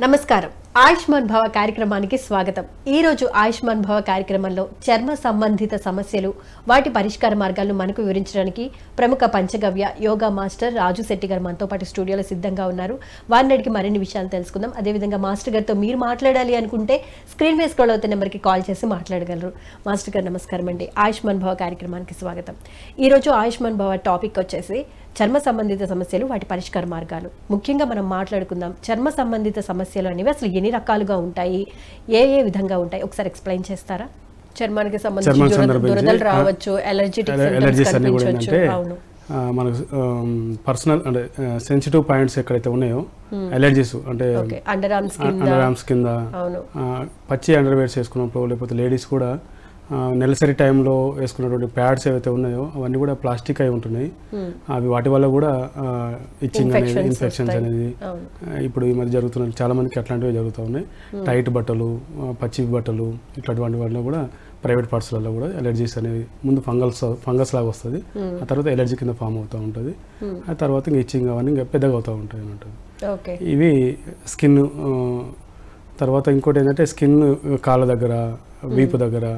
నమస్కారం ఆయుష్మాన్ భవ కార్యక్రమానికి స్వాగతం। ఈ రోజు ఆయుష్మాన్ భవ కార్యక్రమంలో చర్మ సంబంధిత సమస్యలు వాటి పరిష్కార మార్గాలను మనకు వివరించడానికి ప్రముఖ పంచగవ్య యోగా మాస్టర్ రాజు శెట్టి గారు మనతో పాటు స్టూడియోలో సిద్ధంగా ఉన్నారు। వారిని అడిగి మరిన్ని విషయాలు తెలుసుకుందాం। అదే విధంగా మాస్టర్ గారితో మీరు మాట్లాడాలి అనుకుంటే స్క్రీన్ మీద స్క్రోల్ అవుతున్న నెంబర్కి కాల్ చేసి మాట్లాడగలరు। మాస్టర్ గారు నమస్కారం అండి, ఆయుష్మాన్ భవ కార్యక్రమానికి స్వాగతం। ఈ రోజు ఆయుష్మాన్ భవ టాపిక్ వచ్చేసి చర్మ సంబంధిత సమస్యలు వాటి పరిష్కార మార్గాలు। ముఖ్యంగా మనం మాట్లాడుకుందాం చర్మ సంబంధిత సమస్యలు అనేవి అసలు ఎన్ని రకాలుగా ఉంటాయి, ఏ విధంగా ఉంటాయి ఒకసారి ఎక్స్ప్లెయిన్ చేస్తారా? చర్మానికి సంబంధించి దురదలు రావచ్చు, ఎలర్జీస్ కనిపించవచ్చు। అవును, మనకు పర్సనల్ అంటే సెన్సిటివ్ పాయింట్స్ ఎక్కడైతే ఉన్నాయో ఎలర్జీస్ అంటే అండర్ ఆర్మ్స్ కింద పచ్చి అండర్వేర్స్ వేసుకున్నప్పుడు, లేకపోతే లేడీస్ కూడా నెలసరి టైంలో వేసుకున్నటువంటి ప్యాడ్స్ ఏవైతే ఉన్నాయో అవన్నీ కూడా ప్లాస్టిక్ అయి ఉంటున్నాయి। అవి వాటి వల్ల కూడా ఇచ్చింగ్ అనేది, ఇన్ఫెక్షన్స్ అనేది ఇప్పుడు ఈ మధ్య జరుగుతున్న చాలా మందికి అట్లాంటివి జరుగుతూ ఉన్నాయి। టైట్ బట్టలు, పచ్చి బట్టలు ఇట్లాంటి వాటిలో కూడా ప్రైవేట్ పార్ట్స్లలో కూడా ఎలర్జీస్ అనేవి ముందు ఫంగస్ లాగా వస్తుంది, ఆ తర్వాత ఎలర్జీ కింద ఫామ్ అవుతూ ఉంటుంది, ఆ తర్వాత ఇంకా ఇచ్చింగ్ అవన్నీ ఇంకా పెద్దగా అవుతూ ఉంటాయి అన్నట్టు। ఇవి స్కిన్ తర్వాత ఇంకోటి ఏంటంటే స్కిన్ కాళ్ళ దగ్గర, వీపు దగ్గర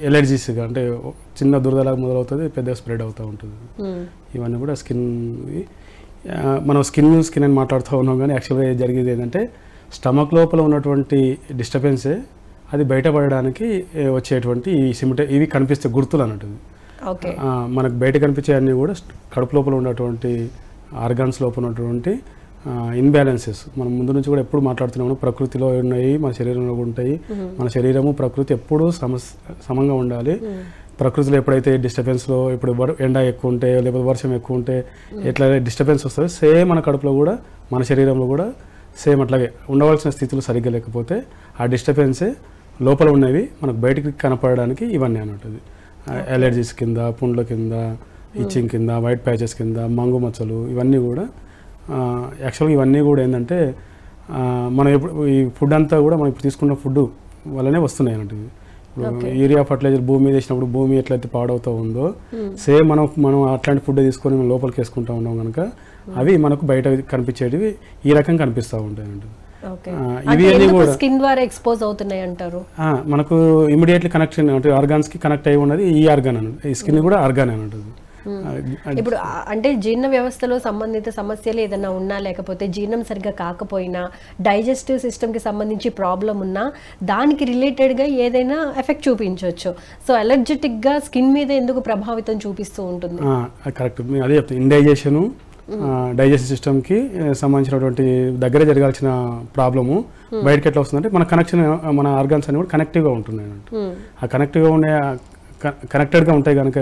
ఎలర్జీస్గా అంటే చిన్న దురదలాగా మొదలవుతుంది, పెద్దగా స్ప్రెడ్ అవుతూ ఉంటుంది। ఇవన్నీ కూడా స్కిన్ మనం స్కిన్ అని మాట్లాడుతూ ఉన్నాం, కానీ యాక్చువల్గా జరిగేది ఏంటంటే స్టమక్ లోపల ఉన్నటువంటి డిస్టర్బెన్సే అది బయటపడడానికి వచ్చేటువంటి ఇవి కనిపిస్తే గుర్తులు అన్నట్టు। మనకు బయట కనిపించే అన్నీ కూడా కడుపు లోపల ఉన్నటువంటి ఆర్గాన్స్ లోపల ఉన్నటువంటి ఇన్బ్యాలెన్సెస్ మనం ముందు నుంచి కూడా ఎప్పుడు మాట్లాడుతున్నాము। ప్రకృతిలో ఉన్నాయి, మన శరీరంలో ఉంటాయి, మన శరీరము ప్రకృతి ఎప్పుడూ సమంగా ఉండాలి। ప్రకృతిలో ఎప్పుడైతే డిస్టర్బెన్స్లో ఇప్పుడు ఎండ ఎక్కువ ఉంటే లేకపోతే వర్షం ఎక్కువ ఉంటే ఎట్లా డిస్టర్బెన్స్ వస్తుంది, సేమ్ మన కడుపులో కూడా మన శరీరంలో కూడా సేమ్ అట్లాగే ఉండవలసిన స్థితిలో సరిగ్గా లేకపోతే ఆ డిస్టర్బెన్సే లోపల ఉన్నవి మనకు బయటికి కనపడడానికి ఇవన్నీ అన్నట్టు। ఎలర్జీస్ కింద, పుండ్ల కింద, ఇచ్చింగ్ కింద, వైట్ ప్యాచెస్ కింద, మంగు మచ్చలు, ఇవన్నీ కూడా యాక్చువల్గా ఇవన్నీ కూడా ఏంటంటే మనం ఇప్పుడు ఈ ఫుడ్ అంతా కూడా మనం ఇప్పుడు తీసుకున్న ఫుడ్ వల్లనే వస్తున్నాయి అన్నట్టు। ఇప్పుడు యూరియా ఫర్టిలైజర్ భూమి మీద వేసినప్పుడు భూమి ఎట్లయితే పాడవుతూ ఉందో సేమ్ మనం అట్లాంటి ఫుడ్ తీసుకొని మనం లోపలికి వేసుకుంటూ ఉన్నాం కనుక అవి మనకు బయట కనిపించేటివి ఈ రకంగా కనిపిస్తూ ఉంటాయి అన్నట్టు। ఇవి అన్ని కూడా స్కిన్ ద్వారా ఎక్స్పోజ్ అవుతున్నాయి అంటారు। మనకు ఇమీడియట్లీ కనెక్షన్ అంటే ఆర్గాన్స్ కి కనెక్ట్ అయి ఉన్నది ఈ ఆర్గాన్ అన్నట్టు, ఈ స్కిన్ కూడా ఆర్గాన్ అన్నట్టు। ఇప్పుడు అంటే జీర్ణ వ్యవస్థలో సంబంధిత సమస్యలు ఏదైనా ఉన్నా, లేకపోతే జీర్ణం సరిగ్గా కాకపోయినా, డైజెస్టివ్ సిస్టమ్కి సంబంధించి ప్రాబ్లం ఉన్నా దానికి రిలేటెడ్గా ఏదైనా ఎఫెక్ట్ చూపించవచ్చు। సో అలర్జెటిక్గా స్కిన్ మీద ఎందుకు ప్రభావితం చూపిస్తూ ఉంటుంది? కరెక్ట్, అదే చెప్తాను। ఇండైజెషను, డైజెస్టివ్ సిస్టమ్కి సంబంధించినటువంటి దగ్గర జరగాల్సిన ప్రాబ్లము బయటకి ఎట్లా వస్తుందంటే మన కనెక్షన్, మన ఆర్గాన్స్ అన్ని కూడా కనెక్టివ్గా ఉంటున్నాయి అన్నట్టు। ఆ కనెక్టెడ్గా ఉంటాయి కనుక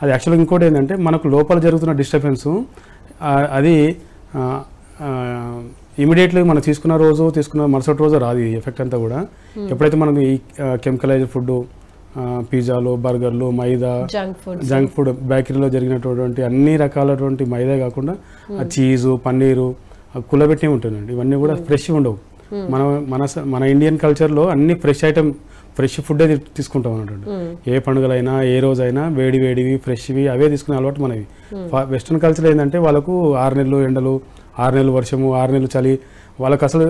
అది యాక్చువల్గా ఇంకోటి ఏంటంటే మనకు లోపల జరుగుతున్న డిస్టర్బెన్స్ అది ఇమీడియట్లీ మనం తీసుకున్న మరుసటి రోజు రాదు ఈ ఎఫెక్ట్ అంతా కూడా। ఎప్పుడైతే మనకు ఈ కెమికలైజ్డ్ ఫుడ్, పిజ్జాలు, బర్గర్లు, మైదా, జంక్ ఫుడ్, బేకరీలో జరిగినటువంటి అన్ని రకాలటువంటి మైదా కాకుండా ఆ చీజు, పన్నీరు కులబెట్టి ఉంటుందండి, ఇవన్నీ కూడా ఫ్రెష్ ఉండవు। మన ఇండియన్ కల్చర్లో అన్ని ఫ్రెష్ ఫుడ్ తీసుకుంటాం అన్నట్టు। ఏ పండుగలైనా ఏ రోజైనా వేడివి ఫ్రెష్వి అవే తీసుకునే అలవాటు మనవి। వెస్ట్రన్ కల్చర్ ఏంటంటే వాళ్ళకు 6 నెలలు ఎండలు, 6 నెలలు వర్షము, 6 నెలలు చలి, వాళ్ళకి అసలు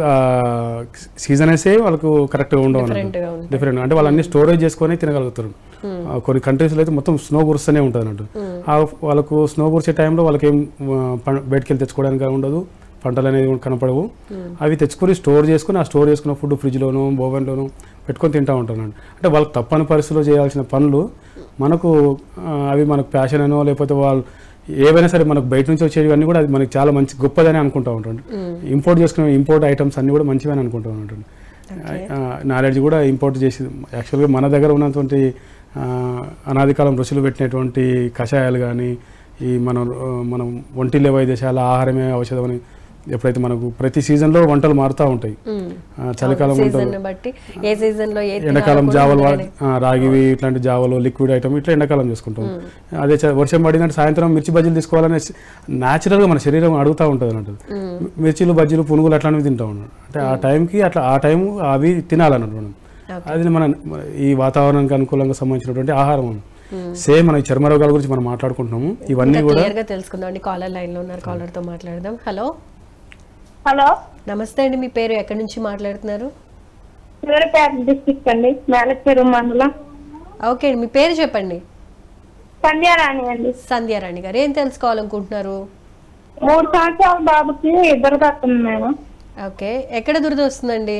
సీజనెసే వాళ్ళకు కరెక్ట్గా ఉండవు అన్నట్టు, డిఫరెంట్ అంటే వాళ్ళు అన్ని స్టోరేజ్ చేసుకొని తినగలుగుతారు। కొన్ని కంట్రీస్లో అయితే మొత్తం స్నో కురుస్తూనే ఉంటుంది అన్నట్టు। వాళ్ళకు స్నో కురిసే టైంలో వాళ్ళకి ఏం బయటకు వెళ్ళి తెచ్చుకోవడానికి ఉండదు, పంటలు అనేది కనపడవు, అవి తెచ్చుకొని స్టోర్ చేసుకుని ఆ స్టోర్ చేసుకున్న ఫుడ్ ఫ్రిడ్జ్లోను ఓవెన్లోను పెట్టుకొని తింటూ ఉంటాను। అంటే వాళ్ళకి తప్పని పరిస్థితిలో చేయాల్సిన పనులు మనకు అవి మనకు ప్యాషన్ అనో లేకపోతే వాళ్ళు ఏవైనా సరే మనకు బయట నుంచి వచ్చేవన్నీ కూడా అది మనకి చాలా మంచి గొప్పదని అనుకుంటూ ఉంటాడు। ఇంపోర్ట్ ఐటమ్స్ అన్నీ కూడా మంచివని అనుకుంటూ ఉంటాడు। నాలెడ్జ్ కూడా ఇంపోర్ట్ చేసి యాక్చువల్గా మన దగ్గర ఉన్నటువంటి అనాది కాలం ఋషులు పెట్టినటువంటి కషాయాలు కానీ ఈ మనం ఒంటిల్లే వైద్యశాల ఆహారమే ఔషధం అని ఎప్పుడైతే మనకు ప్రతి సీజన్లో వంటలు మారుతూ ఉంటాయి, చలికాలం ఎండాకాలం జావలు, రాగివి ఇట్లాంటి జావలు, లిక్విడ్ ఐటమ్ ఇట్లా ఎండాకాలం చేసుకుంటాం। అదే వర్షం పడిందంటే సాయంత్రం మిర్చి బజ్జీలు తీసుకోవాలని న్యాచురల్గా మన శరీరం అడుగుతూ ఉంటుంది అన్నట్టు। మిర్చిలు, బజ్జీలు, పునుగులు అట్లాంటివి తింటా ఉన్నాం అంటే ఆ టైంకి ఆ టైం అవి తినాలన్నట్టు మనం। అది మన ఈ వాతావరణానికి అనుకూలంగా సంబంధించినటువంటి ఆహారం। సేమ్ మన చర్మ రోగాల గురించి మనం మాట్లాడుకుంటున్నాము, ఇవన్నీ కూడా తెలుసుకుందాం। కాలర్ లైన్ లో ఉన్నారు, కాలర్ తో మాట్లాడదాం। హలో హలో, నమస్తే అండి, మీ పేరు ఎక్కడి నుంచి మాట్లాడుతున్నారు? సూర్యాపేట డిస్ట్రిక్ట్ అండి, మేలచెరు మండలం. ఓకే అండి, మీ పేరు చెప్పండి. సంధ్యారాణి అండి. సంధ్యారాణి గారు, ఏం తెలుసుకోవాలనుకుంటున్నారు? 3 సంవత్సరాల బాబుకి ఇద్దరు వస్తుంది మేడం. ఓకే, ఎక్కడ దురద వస్తుందండి?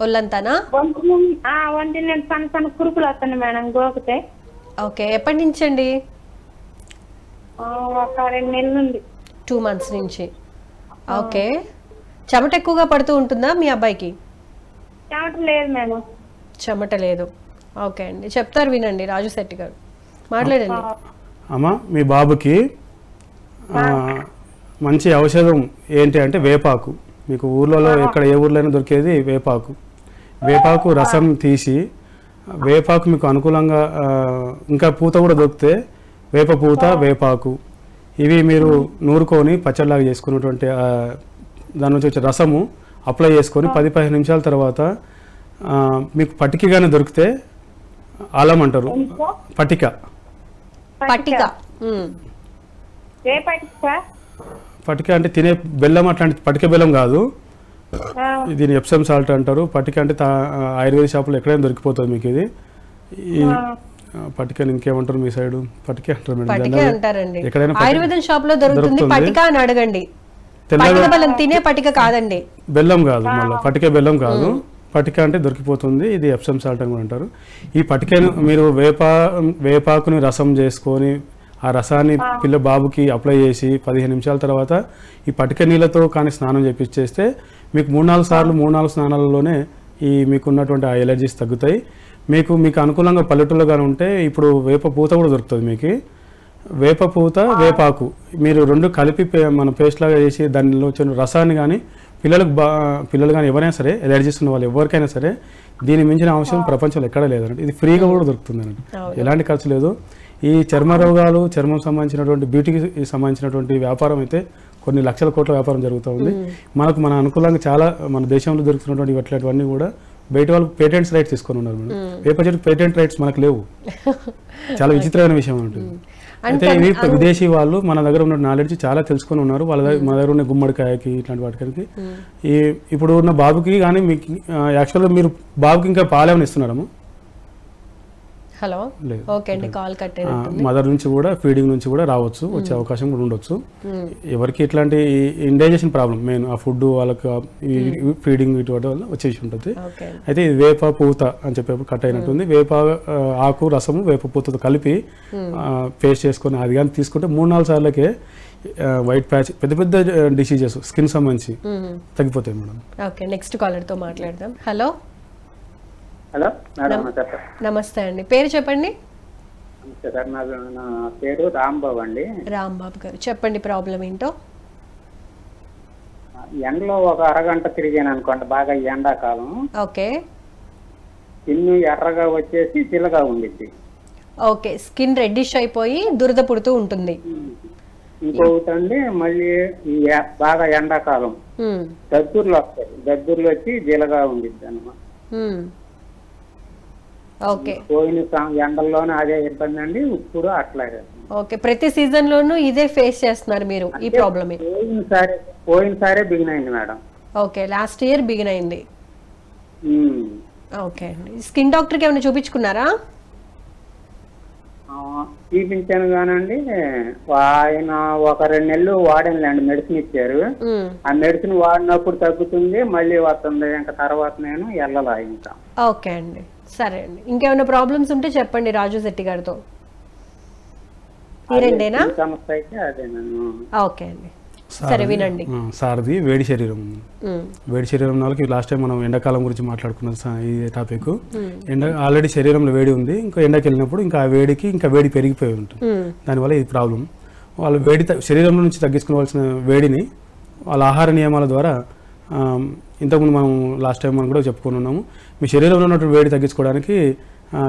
ఒళ్ళంతానా? ఒంటి నుండి సన్న సన్న కురుకులు వస్తుంది మేడం గోకితే. ఓకే, ఎప్పటి నుంచి అండి? ఒక 2 నెలల నుండి. 2 months నుంచి. ఓకే, చెమట ఎక్కువగా పడుతూ ఉంటుందా మీ అబ్బాయికి? చెమట లేదు మేడం. చెమట లేదు. ఓకే అండి, చెప్తారు వినండి. రాజు శెట్టి గారు మాట్లాడండి. అమ్మ, మీ బాబుకి మంచి ఔషధం ఏంటి అంటే వేపాకు. మీకు ఊర్లలో ఎక్కడ ఏ ఊర్లో దొరికేది వేపాకు. వేపాకు రసం తీసి, వేపాకు మీకు అనుకూలంగా ఇంకా పూత కూడా దొరికితే వేప పూత, వేపాకు ఇవి మీరు నూరుకొని పచ్చడిలాగా చేసుకున్నటువంటి దాని నుంచి వచ్చే రసము అప్లై చేసుకొని 10-15 నిమిషాల తర్వాత మీకు పటికగానే దొరికితే అల్లం అంటారు. పటిక పట్టిక. పటిక అంటే తినే బెల్లం, అట్లాంటి పటిక బెల్లం కాదు. దీని ఎప్సమ్ సాల్ట్ అంటారు. పటిక అంటే ఆయుర్వేద షాపులో ఎక్కడైనా దొరికిపోతుంది మీకు ఇది. ఈ పటికని ఇంకేమంటారు మీ సైడ్? పటిక అంటారు మేడం. ఎక్కడైనా ఆయుర్వేదం షాప్ లో దొరుకుతుంది. పటిక అని అడగండి. బెల్లం తినే పటిక కాదండి, బెల్లం కాదు. మళ్ళీ పటిక బెల్లం కాదు, పటిక అంటే దొరికిపోతుంది. ఇది ఎప్సమ్ సాల్ట్ అని కూడా అంటారు. ఈ పటికను మీరు వేపాకుని రసం చేసుకొని ఆ రసాన్ని బాబుకి అప్లై చేసి 15 నిమిషాల తర్వాత ఈ పటిక నీళ్ళతో కానీ స్నానం చేపిచ్చేస్తే మీకు 3-4 సార్లు 3-4 స్నానాలలోనే ఈ మీకున్నటువంటి ఆ ఎలర్జీస్ తగ్గుతాయి. మీకు అనుకూలంగా పల్లెటూరులో కానీ ఉంటే ఇప్పుడు వేప పూత కూడా దొరుకుతుంది. మీకు వేప పూత, వేపాకు మీరు 2 కలిపి మన పేస్ట్ లాగా చేసి దానిలో వచ్చిన రసాన్ని కానీ పిల్లలు కానీ ఎవరైనా సరే, ఎలర్జీస్ ఉన్న వాళ్ళు ఎవరికైనా సరే దీని మించిన అవసరం ప్రపంచంలో ఎక్కడా లేదండి. ఇది ఫ్రీగా కూడా దొరుకుతుంది అండి, ఎలాంటి ఖర్చు లేదు. ఈ చర్మ రోగాలు, చర్మం సంబంధించినటువంటి బ్యూటీకి సంబంధించినటువంటి వ్యాపారం అయితే కొన్ని లక్షల కోట్ల వ్యాపారం జరుగుతూ ఉంది. మన అనుకూలంగా చాలా మన దేశంలో దొరుకుతున్నటువంటి ఇట్లాంటివన్నీ కూడా బయట వాళ్ళు పేటెంట్స్ రైట్స్ తీసుకొని ఉన్నారు మేడం. వేప చెట్టు పేటెంట్ రైట్స్ మనకు లేవు. చాలా విచిత్రమైన విషయం ఉంటుంది. అయితే ఇవి విదేశీ వాళ్ళు మన దగ్గర ఉన్న నాలెడ్జ్ చాలా తెలుసుకొని ఉన్నారు. మన దగ్గర ఉన్న గుమ్మడికాయకి ఇట్లాంటి వాటికి ఇప్పుడు ఉన్న బాబుకి కానీ మీకు యాక్చువల్గా మీరు బాబుకి ఇంకా పాలేమని ఇస్తున్నారమ్మా? హలో, ఓకే అండి, కాల్ కట్ అయ్యింది. మదర్ నుంచి కూడా ఫీడింగ్ నుంచి కూడా రావచ్చు, వచ్చే అవకాశం కూడా ఉండొచ్చు. ఎవరికి ఇట్లాంటి ఇండైజెషన్ ప్రాబ్లం మెయిన్ ఆ ఫుడ్ వాళ్ళకి ఫీడింగ్ ఇటు వల్ల వచ్చేసి ఉంటుంది. అయితే ఇది వేప పూత అని చెప్పేప్పుడు కట్ అయినట్టుంది. వేప ఆకు రసము వేప పూతతో కలిపి పేస్ట్ చేసుకొని అది కానీ తీసుకుంటే 3-4 సార్లకే వైట్ ప్యాచ్, పెద్ద పెద్ద డిసీజెస్ స్కిన్ సంబంధించి తగ్గిపోతాయి మేడం. ఓకే, నెక్స్ట్ కాలర్ తో మాట్లాడదాం. హలో. హలో మేడం, నమస్తే అండి, పేరు చెప్పండి. నమస్తే సార్, నా పేరు రాంబాబు అండి. రాంబాబు గారు, చెప్పండి ప్రాబ్లం ఏంటో. ఎండలో ఒక అరగంట తిరిగాను అనుకోండి, బాగా ఎండాకాలం. ఓకే. స్కిన్ ఎర్రగా వచ్చేసి చిల్లగా ఉండిద్ది. ఓకే, స్కిన్ రెడ్డిష్ అయిపోయి దురద పుడుతూ ఉంటుంది. ఇంకొకటి అండి, మళ్ళీ బాగా ఎండాకాలం దద్దుర్లు వస్తాయి, దద్దుర్లు వచ్చి జిలగా ఉండిద్ది అన్నమాట. ఓకే, పోయిన ఎండల్లోనే అదే ఇబ్బంది అండి, ఇప్పుడు అట్లాగే. ఓకే, ప్రతి సీజన్ లోనూ ఇదే ఫేస్ చేస్తున్నారు మీరు ఈ ప్రాబ్లమ్? పోయినసారే బిగిన్ అయింది madam. Okay, last year begin అయింది. ఓకే అండి, స్కిన్ డాక్టర్ కి ఏమైనా చూపించుకున్నారా? చూపించాను కానండి, ఆయన ఒక 2 నెలలు వాడానులేండి, మెడిసిన్ ఇచ్చారు. ఆ మెడిసిన్ వాడినప్పుడు తగ్గుతుంది, మళ్ళీ వస్తుంది. ఇంకా తర్వాత నేను వెళ్ళలా ఇంకా. ఓకే అండి, సరే అండి. ఇంకేమైనా ప్రాబ్లమ్స్ ఉంటే చెప్పండి రాజు శెట్టి గారితో. ఈ రెండేనా సమస్య అయితే అదేనా? ఓకే అండి, సరే వినండి. సార్ది వేడి శరీరం. వేడి శరీరం వాళ్ళకి లాస్ట్ టైం మనం ఎండాకాలం గురించి మాట్లాడుకున్న ఈ టాపిక్. ఆల్రెడీ శరీరంలో వేడి ఉంది, ఇంకా ఎండకి వెళ్ళినప్పుడు ఇంకా ఆ వేడికి ఇంకా వేడి పెరిగిపోయి ఉంటుంది. దానివల్ల ఇది ప్రాబ్లం. వాళ్ళు వేడి శరీరంలో నుంచి తగ్గించుకోవాల్సిన వేడిని వాళ్ళ ఆహార నియమాల ద్వారా ఇంతకుముందు మనం లాస్ట్ టైం మనం కూడా చెప్పుకొని ఉన్నాము. మీ శరీరంలో ఉన్నటువంటి వేడి తగ్గించుకోవడానికి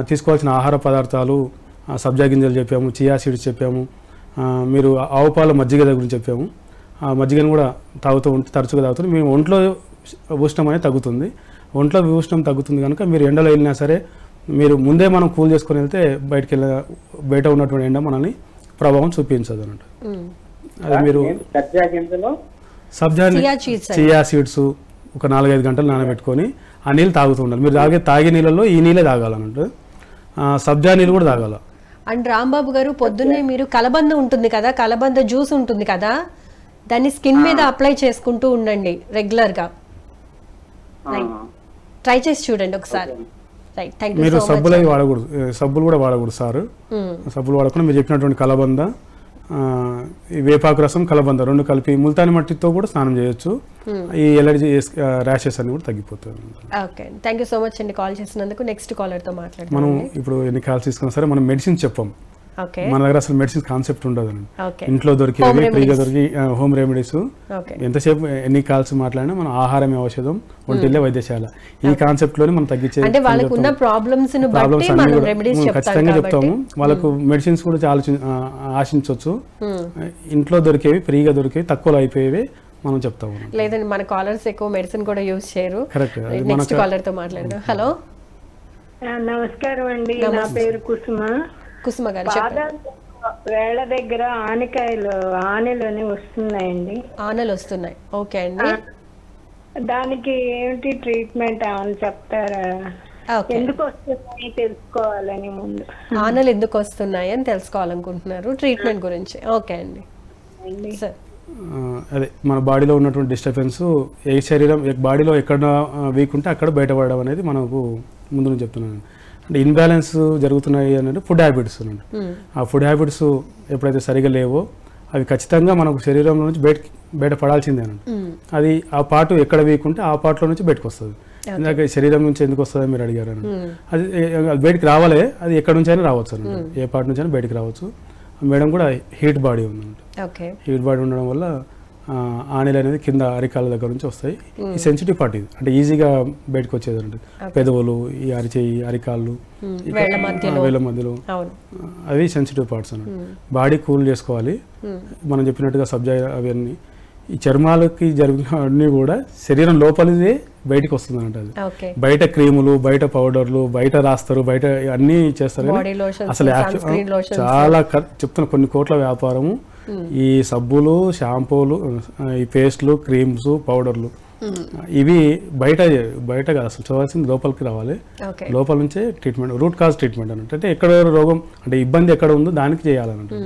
తీసుకోవాల్సిన ఆహార పదార్థాలు సబ్జా గింజలు చెప్పాము, చియా సీడ్స్ చెప్పాము, మీరు ఆవు పాల మజ్జిగ గురించి చెప్పాము. ఆ మజ్జిగను కూడా తాగుతూ ఉంటే తరచుగా తాగుతుంది, మీ ఒంట్లో ఉష్ణం అనేది తగ్గుతుంది. ఒంట్లో ఉష్ణం తగ్గుతుంది కనుక మీరు ఎండలో వెళ్ళినా సరే మీరు ముందే మనం కూల్ చేసుకొని వెళ్తే బయట ఉన్నటువంటి ఎండ మనల్ని ప్రభావం చూపించదు అన్నట్టు. అది మీరు సబ్జా చియా సీడ్స్ ఒక 4-5 గంటలు నానబెట్టుకొని ఆ నీళ్ళు తాగుతూ ఉండాలి. మీరు తాగే నీళ్ళలో ఈ నీళ్ళే తాగాలన్నట్టు. సబ్జా నీళ్ళు కూడా తాగాల. అండ్ రాంబాబు గారు పొద్దున్నే మీరు కలబంద ఉంటుంది కదా, కలబంద జ్యూస్ ఉంటుంది కదా, దాన్ని స్కిన్ మీద అప్లై చేసుకుంటూ ఉండండి రెగ్యులర్గా. ట్రై చేసి చూడండి ఒకసారి. Right, thank you. మీరు సబ్బులు వాడకూడదు, సబ్బులు కూడా వాడకూడదు సార్. సబ్బులు వాడకుండా మీరు చెప్పినటువంటి కలబంద, ఈ వేపాకు రసం, కలబంద 2 కలిపి ముల్తాని మట్టితో కూడా స్నానం చేయొచ్చు. ఈ ఎలర్జీ ర్యాషెస్ అన్ని కూడా తగ్గిపోతాయి. Okay, thank you so much అండి కాల్ చేసినందుకు. నెక్స్ట్ కాలర్తో మాట్లాడతాం. మనం ఇప్పుడు ఎన్ని కాల్స్ తీసుకున్నా సరే మనం మెడిసిన్ చెప్పాం. మన దగ్గర అసలు మెడిసిన్ కాన్సెప్ట్ ఉండదు. ఇంట్లో దొరికేవి ఫ్రీగా దొరికి హోమ్ రెమెడీస్. ఎంతసేపు ఎన్ని కాల్స్ మాట్లాడినా మనం ఆహారమే ఔషధం, ఒంటిల్లే వైద్యశాల, ఈ కాన్సెప్ట్ లోనే మనం తగ్గించే ఖచ్చితంగా చెప్తాము. వాళ్ళకు మెడిసిన్స్ కూడా చాలా ఆశించవచ్చు. ఇంట్లో దొరికేవి ఫ్రీగా దొరికేవి తక్కువలో అయిపోయేవి మనం చెప్తాము. లేదండి, మన కాలర్స్ ఎక్కువ మెడిసిన్ కూడా యూజ్ చేయరు. కరెక్ట్. నెక్స్ట్ కాలర్ తో మాట్లాడదాం. హలో, నమస్కారం అండి. నా పేరు కుసుమ గారు. వేళ దగ్గర ఆనెలు వస్తున్నాయండి. ఆనలు వస్తున్నాయి. ఓకే అండి, దానికి ఏంటి ట్రీట్మెంట్ అని చెప్తారా? ఎందుకు వస్తున్నాయి తెలుసుకోవాలని ముందు. ఆనలు ఎందుకు వస్తున్నాయి అని తెలుసుకోవాలనుకుంటున్నారు, ట్రీట్మెంట్ గురించి. ఓకే అండి. అదే మన బాడీలో ఉన్నటువంటి డిస్టర్బెన్స్ ఏ శరీరం బాడీలో ఎక్కడ వీక్ ఉంటే అక్కడ బయటపడడం అనేది మనకు ముందు నుంచి చెప్తున్నాను. అంటే ఇన్బ్యాలెన్స్ జరుగుతున్నాయి అనేది ఫుడ్ హ్యాబిట్స్. ఆ ఫుడ్ హ్యాబిట్స్ ఎప్పుడైతే సరిగా లేవో అవి ఖచ్చితంగా మనకు శరీరం నుంచి బయట పడాల్సిందే అన్నట్టు. అది ఆ పార్ట్ ఎక్కడ వీక్ ఉంటే ఆ పార్ట్లో నుంచి బయటకు వస్తుంది. ఇందాక శరీరం నుంచి ఎందుకు వస్తుందని మీరు అడిగారు అన్నట్టు. అది బయటకు రావాలి, అది ఎక్కడ నుంచి అయినా రావచ్చు అన్నట్టు, ఏ పార్ట్ నుంచి అయినా బయటకు రావచ్చు. మేడం కూడా హీట్ బాడీ ఉందన్నట్టు. హీట్ బాడీ ఉండడం వల్ల ఆనెలు అనేది కింద అరికాల దగ్గర నుంచి వస్తాయి. ఈ సెన్సిటివ్ పార్ట్ ఇది, అంటే ఈజీగా బయటకు వచ్చేది అంటే పెదవులు, ఈ అరిచేయి, అరికాళ్ళు, వేళ్ళ మధ్యలో, అవి సెన్సిటివ్ పార్ట్స్ అన్నట్టు. బాడీ కూల్ చేసుకోవాలి. మనం చెప్పినట్టుగా సబ్జా అవన్నీ ఈ చర్మాలకి జరిగినవన్నీ కూడా శరీరం లోపలిదే బయటకు వస్తుంది అన్నట్టు. అది బయట క్రీములు, బయట పౌడర్లు, బయట రాస్తారు, బయట అన్నీ చేస్తారు. అసలు చాలా చెప్తున్న కొన్ని కోట్ల వ్యాపారము ఈ సబ్బులు, షాంపూలు, ఈ పేస్ట్లు, క్రీమ్స్, పౌడర్లు, ఇవి బయట కాదు అసలు చూడాల్సింది లోపలికి రావాలి. లోపల నుంచే ట్రీట్మెంట్, రూట్ కాజ్ ట్రీట్మెంట్ అన్నట్టు. అంటే ఎక్కడ రోగం అంటే ఇబ్బంది ఎక్కడ ఉందో దానికి చేయాలన్నట్టు.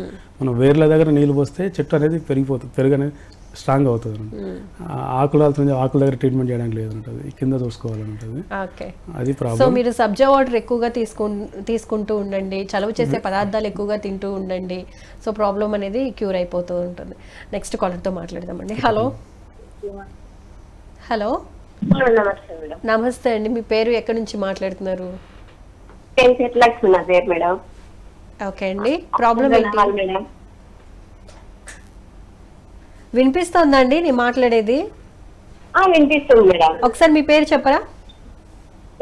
మనం వేర్ల దగ్గర నీళ్ళు పోస్తే చెట్టు అనేది పెరుగు అనేది స్ట్రాంగ్ అవుతుంది. ఆకుల దగ్గర ట్రీట్మెంట్ చేయడానికి లేదంటది, కింద చూసుకోవాలంటది. అది ప్రాబ్లం. సో మీరు సబ్జా వాటర్ ఎక్కువగా తీసుకుంటూ ఉండండి, చలువ చేసే పదార్థాలు ఎక్కువగా తింటూ ఉండండి. సో ప్రాబ్లం అనేది క్యూర్ అయిపోతూ ఉంటుంది. నెక్స్ట్ కాలర్ తో మాట్లాడదామండి. హలో, నమస్తే అండి. మీ పేరు ఎక్కడి నుంచి మాట్లాడుతున్నారు? ఓకే అండి, ప్రాబ్లం ఏంటి? వినిపిస్తోందండి నేను మాట్లాడేది? వినిపిస్తుంది మేడం. ఒకసారి మీ పేరు చెప్పరా?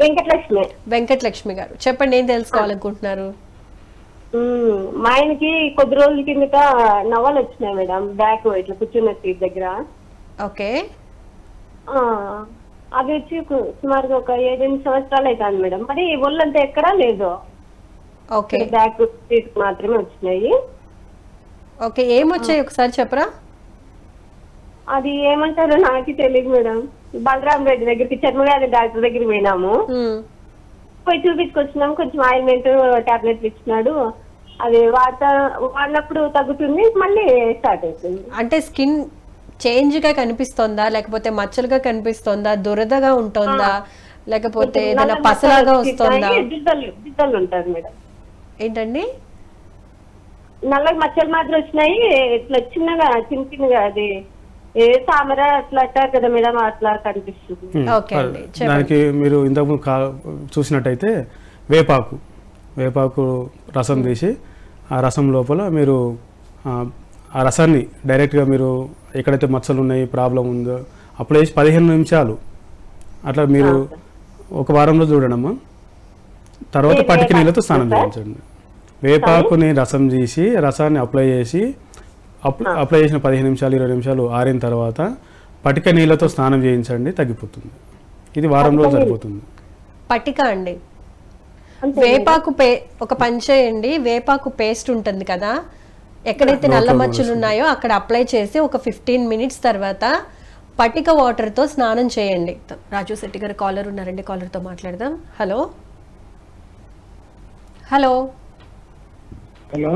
వెంకటలక్ష్మి గారు. చెప్పండి, ఏం తెలుసుకోవాలనుకుంటున్నారు? మా ఆయనకి కొద్ది రోజుల కిందట నవ్వలు వచ్చినాయి మేడం, బ్యాక్ ఇట్లా కూర్చున్న సీట్ దగ్గర. ఓకే, అది వచ్చి సుమారుగా ఒక 7-8 సంవత్సరాలు అవుతుంది మేడం. మరి ఒళ్ళంతా ఎక్కడా లేదు. ఓకే, బ్యాక్ సీట్ మాత్రమే వచ్చినాయి. ఓకే, ఏమొచ్చాయి ఒకసారి చెప్పరా? అది ఏమంటారో నాకు తెలియదు మేడం. బలరాం రెడ్డి దగ్గరికి, చర్మవ్యాధి డాక్టర్ దగ్గరికి పోయినాము. పోయి చూపించుకొచ్చినాము. కొంచెం ఆయింట్మెంట్, టాబ్లెట్లు ఇచ్చినాడు. అది వాడినప్పుడు తగ్గుతుంది, మళ్ళీ స్టార్ట్ అవుతుంది. అంటే స్కిన్ చేంజ్ గా కనిపిస్తోందా, లేకపోతే మచ్చలుగా కనిపిస్తోందా, దురదగా ఉంటుందా, లేకపోతే ఏదైనా పసలాగా వస్తుందా? జిద్దలు ఉంటుంది మేడం. ఏంటండి? నల్లగా మచ్చలు మాత్రం వచ్చినాయి, ఇట్లా చిన్నగా అది తామర అట్లా అంటారు కదా మేడం, అట్లా కనిపిస్తుంది. దానికి మీరు ఇంతకుముందు చూసినట్టయితే వేపాకు రసం తీసి ఆ రసం లోపల మీరు ఆ రసాన్ని డైరెక్ట్గా మీరు ఎక్కడైతే మచ్చలు ఉన్నాయి, ప్రాబ్లం ఉందో అప్పుడు వేసి 15 నిమిషాలు అట్లా మీరు ఒక వారంలో చూడడమ్మా. తర్వాత పటిక నీళ్ళతో స్నానం చేయించండి. వేపాకుని రసం తీసి రసాన్ని అప్లై చేసిన 15 నిమిషాలు 20 నిమిషాలు ఆరిన తర్వాత పటిక నీళ్ళతో స్నానం చేయించండి, తగ్గిపోతుంది. ఇది వారంలో సరిపోతుంది. పటిక అండి, వేపాకు ఒక పని చేయండి. వేపాకు పేస్ట్ ఉంటుంది కదా, ఎక్కడైతే నల్ల మచ్చలు ఉన్నాయో అక్కడ అప్లై చేసి ఒక 15 మినిట్స్ తర్వాత పటిక వాటర్తో స్నానం చేయండి. రాజు శెట్టి గారు కాలర్ ఉన్నారండి, కాలర్తో మాట్లాడదాం. హలో హలో హలో,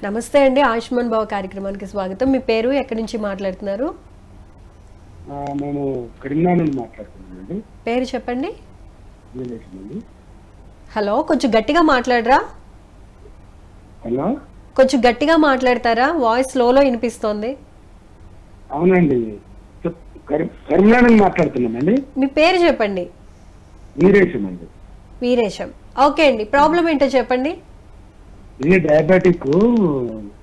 నమస్తే అండి, ఆయుష్మాన్ భవ కార్యక్రమానికి స్వాగతం. మీ పేరు, ఎక్కడి నుంచి మాట్లాడుతున్నారు? మేము కరీంనగర్ నుండి మాట్లాడుతున్నామండి. పేరు చెప్పండి. హలో, కొంచెం గట్టిగా మాట్లాడరా? హలో, కొంచెం గట్టిగా మాట్లాడతారా? వాయిస్ స్లోలో వినిపిస్తోంది. అవునండి, కరీంనగర్ నుండి మాట్లాడుతున్నామండి. మీ పేరు చెప్పండి. వీరేశం అండి. వీరేశం, ఓకే అండి. ప్రాబ్లం ఏంటో చెప్పండి. ఇది డయాబెటిక్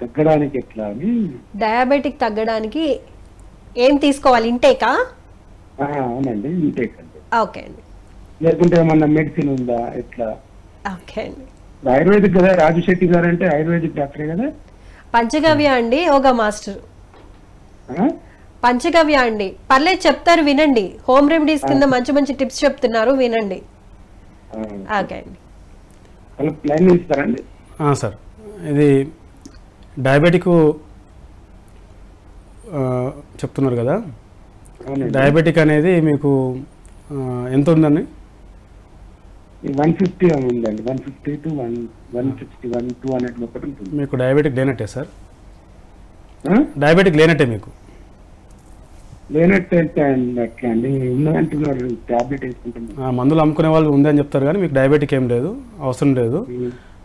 తగ్గడానికి ఎట్లా అని. డయాబెటిక్ తగ్గడానికి ఏం తీసుకోవాలి? ఇంటేకా? అవునండి, ఇంటేక్ అండి. ఓకే అండి. లేకుంటే ఏమన్నా మెడిసిన్ ఉందా ఎట్లా? ఓకే అండి. ఆయుర్వేదిక్ కదా, రాజు శెట్టి గారు అంటే ఆయుర్వేదిక్ డాక్టరే కదా. పంచగవ్య అండి, యోగా మాస్టర్. పంచగవ్య అండి, పర్లేదు చెప్తారు వినండి. హోమ్ రెమెడీస్ కింద మంచి మంచి టిప్స్ చెప్తున్నారు, వినండి. ఓకే అండి. ప్లాన్ ఇస్తారండి సార్. ఇది డయాబెటిక్ చెప్తున్నారు కదా. డయాబెటిక్ అనేది మీకు ఎంత ఉందండి? 150 ఉందండి. 150 to 160, 200 ఒకటి ఉంటుంది. మీకు డయాబెటిక్ లేనట్టే సార్? డయాబెటిక్ లేనట్టే మీకు? లేనట్టే అట్లా అండి, ఉన్నదంటున్నారు. టాబ్లెట్ వేసుకుంటున్నారు. మందులు అమ్ముకునే వాళ్ళు ఉందని చెప్తారు కానీ మీకు డయాబెటిక్ ఏం లేదు, అవసరం లేదు.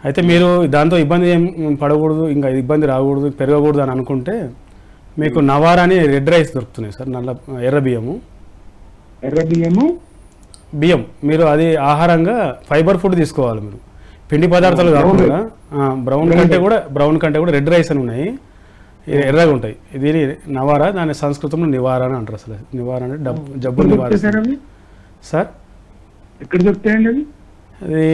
అయితే మీరు దాంతో ఇబ్బంది ఏం పడకూడదు, ఇంకా ఇబ్బంది రాకూడదు, పెరగకూడదు అని అనుకుంటే మీకు నవారా అని రెడ్ రైస్ దొరుకుతున్నాయి సార్, ఎర్ర బియ్యము. ఎర్ర బియ్యము బియ్యం మీరు అది ఆహారంగా ఫైబర్ ఫుడ్ తీసుకోవాలి. మీరు పిండి పదార్థాలు కాకుండా బ్రౌన్ కంటే కూడా రెడ్ రైస్ అని ఉన్నాయి, ఎర్రగా ఉంటాయి. దీని నవారా, దాని సంస్కృతంలో నివార అని అంటారు. అసలు నివార అంటే జబ్బు నివార సార్. ఎక్కడ దొరుకుతాయండి అవి? అది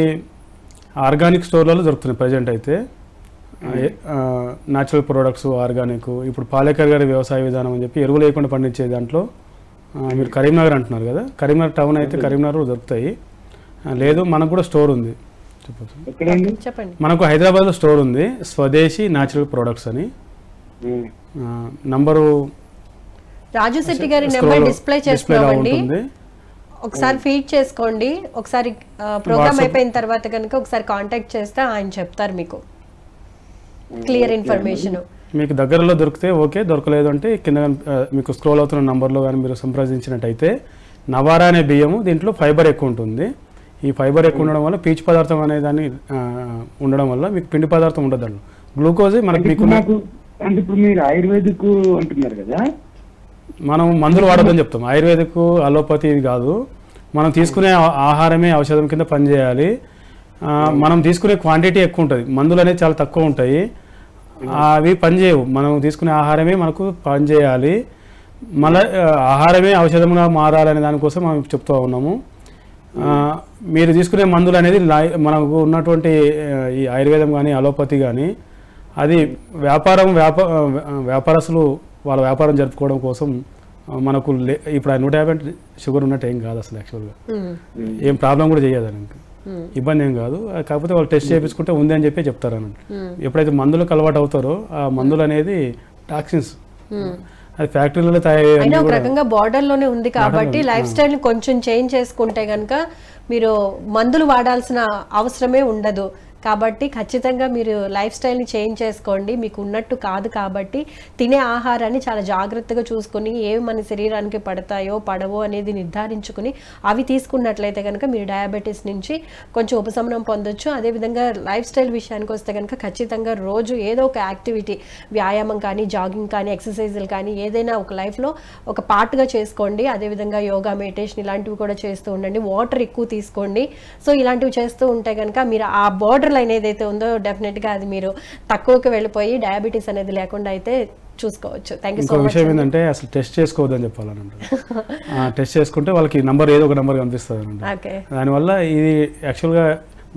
ఆర్గానిక్ స్టోర్లలో దొరుకుతున్నాయి ప్రజెంట్. అయితే న్యాచురల్ ప్రొడక్ట్స్, ఆర్గానిక్. ఇప్పుడు పాలేకర్ గారి వ్యవసాయ విధానం అని చెప్పి ఎరువులు లేకుండా పండించే దాంట్లో మీరు కరీంనగర్ అంటున్నారు కదా, కరీంనగర్ టౌన్ అయితే కరీంనగర్ దొరుకుతాయి. లేదు మనకు కూడా స్టోర్ ఉంది, చెప్పండి. మనకు హైదరాబాద్లో స్టోర్ ఉంది, స్వదేశీ న్యాచురల్ ప్రొడక్ట్స్ అని. నంబరు రాజు శెట్టి గారి నెంబర్ డిస్ప్లే చేస్తున్నామండి, ఒకసారి ఫీడ్ చేసుకోండి. ఒకసారి ప్రోగ్రామ్ అయిపోయిన తర్వాత కనుక ఒకసారి కాంటాక్ట్ చేస్తే ఆయన చెప్తారు మీకు క్లియర్ ఇన్ఫర్మేషన్. మీకు దగ్గరలో దొరికితే ఓకే, దొరకలేదు అంటే కింద మీకు స్క్రోల్ అవుతున్న నంబర్లో కానీ మీరు సంప్రదించినట్టయితే, నవారా అనే బియ్యము దీంట్లో ఫైబర్ ఎక్కువ ఉంటుంది. ఈ ఫైబర్ ఎక్కువ ఉండడం వల్ల పీచు పదార్థం అనే దాన్ని ఉండడం వల్ల మీకు పిండి పదార్థం ఉండదు. దాంట్లో గ్లూకోజ్ మనకి మీకు. అంటే ఇప్పుడు మీరు ఆయుర్వేదిక్ అంటున్నారు కదా, మనం మందులు వాడదని చెప్తాం. ఆయుర్వేదిక్ అలోపతి ఇది కాదు, మనం తీసుకునే ఆహారమే ఔషధం కింద పనిచేయాలి. మనం తీసుకునే క్వాంటిటీ ఎక్కువ ఉంటుంది, మందులు అనేవి చాలా తక్కువ ఉంటాయి, అవి పనిచేయవు. మనం తీసుకునే ఆహారమే మనకు పనిచేయాలి, మళ్ళీ ఆహారమే ఔషధంగా మారాలనే దానికోసం మనం చెప్తూ ఉన్నాము. మీరు తీసుకునే మందులు అనేది మనకు ఉన్నటువంటి ఈ ఆయుర్వేదం కానీ అలోపతి కానీ అది వ్యాపారస్తులు వాళ్ళ వ్యాపారం జరుపుకోవడం కోసం మనకు ఇప్పుడు 150 షుగర్ ఉన్నట్టు ఏం కాదు అసలు. యాక్చువల్గా ఏం ప్రాబ్లం కూడా చేయదు, ఇంకా ఇబ్బంది ఏం కాదు. కాకపోతే వాళ్ళు టెస్ట్ చేయించుకుంటే ఉంది అని చెప్పి చెప్తారు అన్నట్టు. ఎప్పుడైతే మందులకు అలవాటు అవుతారో ఆ మందులు అనేది టాక్సిన్స్, అది ఫ్యాక్టరీలలో తయారు ఒక రకంగా బార్డర్ లోనే ఉంది కాబట్టి లైఫ్ స్టైల్ ని కొంచెం చేంజ్ చేసుకుంటే గనక మీరు మందులు వాడాల్సిన అవసరమే ఉండదు. కాబట్టి ఖచ్చితంగా మీరు లైఫ్ స్టైల్ని చేంజ్ చేసుకోండి. మీకు ఉన్నట్టు కాదు కాబట్టి తినే ఆహారాన్ని చాలా జాగ్రత్తగా చూసుకొని ఏవి మన శరీరానికి పడతాయో పడవో అనేది నిర్ధారించుకుని అవి తీసుకున్నట్లయితే కనుక మీరు డయాబెటీస్ నుంచి కొంచెం ఉపశమనం పొందొచ్చు. అదేవిధంగా లైఫ్ స్టైల్ విషయానికి వస్తే కనుక ఖచ్చితంగా రోజు ఏదో ఒక యాక్టివిటీ, వ్యాయామం కానీ, జాగింగ్ కానీ, ఎక్సర్సైజులు కానీ ఏదైనా ఒక లైఫ్లో ఒక పార్ట్గా చేసుకోండి. అదేవిధంగా యోగా, మెడిటేషన్ ఇలాంటివి కూడా చేస్తూ ఉండండి. వాటర్ ఎక్కువ తీసుకోండి. సో ఇలాంటివి చేస్తూ ఉంటే కనుక మీరు ఆ బోర్డర్ లైన్ ఏదైతే ఉందో డెఫినెట్గా అది మీరు తక్కువకి వెళ్ళిపోయి డయాబెటీస్ అనేది లేకుండా అయితే చూసుకోవచ్చు. Thank you so much. విషయం ఏంటంటే అసలు టెస్ట్ చేసుకోవద్దని చెప్పాలనంటే, టెస్ట్ చేసుకుంటే వాళ్ళకి నంబర్ ఏదో ఒక నెంబర్ కనిపిస్తుంది అంటే. దానివల్ల ఇది యాక్చువల్గా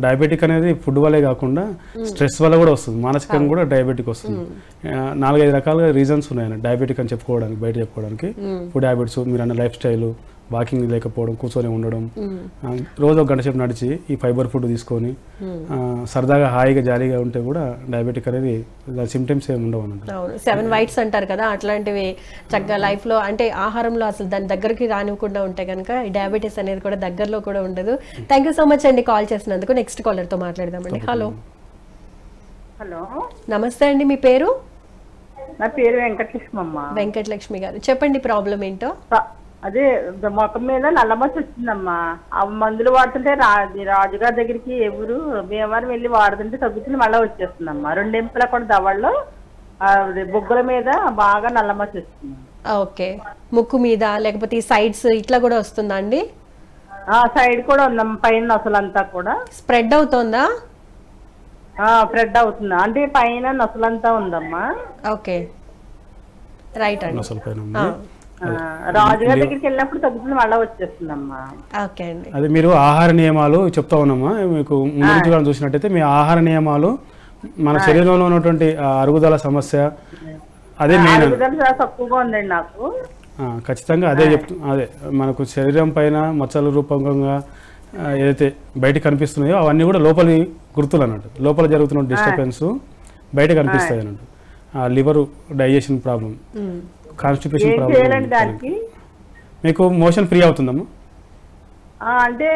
డయాబెటిక్ అనేది ఫుడ్ వల్లే కాకుండా స్ట్రెస్ వల్ల కూడా వస్తుంది, మానసికంగా కూడా డయాబెటిక్ వస్తుంది. 4-5 రకాలుగా రీజన్స్ ఉన్నాయి డయాబెటిక్ అని చెప్పుకోవడానికి, బయట చెప్పుకోవడానికి. ఫుడ్ హ్యాబిట్స్, మీరు అన్న లైఫ్ స్టైల్, వాకింగ్ లేకపోవడం, కూర్చొని ఉండడం, రోజు ఒక గంట సేపు నడిచి ఈ ఫైబర్ ఫుడ్ తీసుకొని సరదాగా హాయిగా జాలీగా ఉంటే కూడా డయాబెటిక్ అనేది దాని సిమ్టమ్స్ ఏమి ఉండవు అన్నమాట. అవును, 7 వైట్స్ అంటారు కదా, అట్లాంటివి చక్కగా లైఫ్లో అంటే ఆహారంలో అసలు దాని దగ్గరికి రానివ్వకుండా ఉంటే కనుక ఈ డయాబెటీస్ అనేది కూడా దగ్గరలో కూడా ఉండదు. థ్యాంక్ యూ సో మచ్ అండి కాల్ చేసినందుకు. నెక్స్ట్ కాలర్తో మాట్లాడదామండి. హలో హలో, నమస్తే అండి, మీ పేరు? నా పేరు వెంకటలక్ష్మి అమ్మ. వెంకటలక్ష్మి గారు, చెప్పండి ప్రాబ్లం ఏంటో. అదే ముఖం మీద నల్లమచ్చ వచ్చిందమ్మా. ఆ మందులు వాడుతుంటే రాజుగారి దగ్గరికి ఎవరు భీమవరం వెళ్ళి వాడుతుంటే తగ్గుతుంది, మళ్ళీ వచ్చేస్తుందమ్మా. 2 ఎంపుల కూడా దవడలో బొగ్గుల మీద బాగా నల్లమచ్చ వస్తుంది. ఓకే, ముక్కు మీద లేకపోతే ఈ సైడ్స్ ఇట్లా కూడా వస్తుందా అండి? సైడ్ కూడా ఉందమ్మా, పైన నొసలంతా కూడా స్ప్రెడ్ అవుతోందా? స్ప్రెడ్ అవుతుంది, అంటే పైన నొసలంతా ఉందమ్మా. ఓకే, రైట్ అండి. అసలు పైన ఉంది. రాజుగారి దగ్గరికి వెళ్ళినప్పుడు తగ్గుతుంది, మళ్ళీ వచ్చేస్తుందమ్మా. ఓకే అండి. అది మీరు ఆహార నియమాలు చెప్తా ఉన్నామా, మీకు ముందు నుంచి కూడా చూసినట్టయితే మీ ఆహార నియమాలు మన శరీరంలో ఉన్నటువంటి అరుగుదల సమస్య అదే మెయిన్. తక్కువగా ఉందండి నాకు. ఖచ్చితంగా అదే అదే మనకు శరీరం పైన మచ్చల రూపంగా ఏదైతే బయట కనిపిస్తున్నాయో అవన్నీ కూడా లోపలి గుర్తులు అన్నట్టు. లోపల జరుగుతున్న డిస్టర్బెన్స్ బయట కనిపిస్తాయి అన్నట్టు. Liver digestion problem, constipation problem. మీకు మోషన్ ఫ్రీ అవుతుందమ్మా? అంటే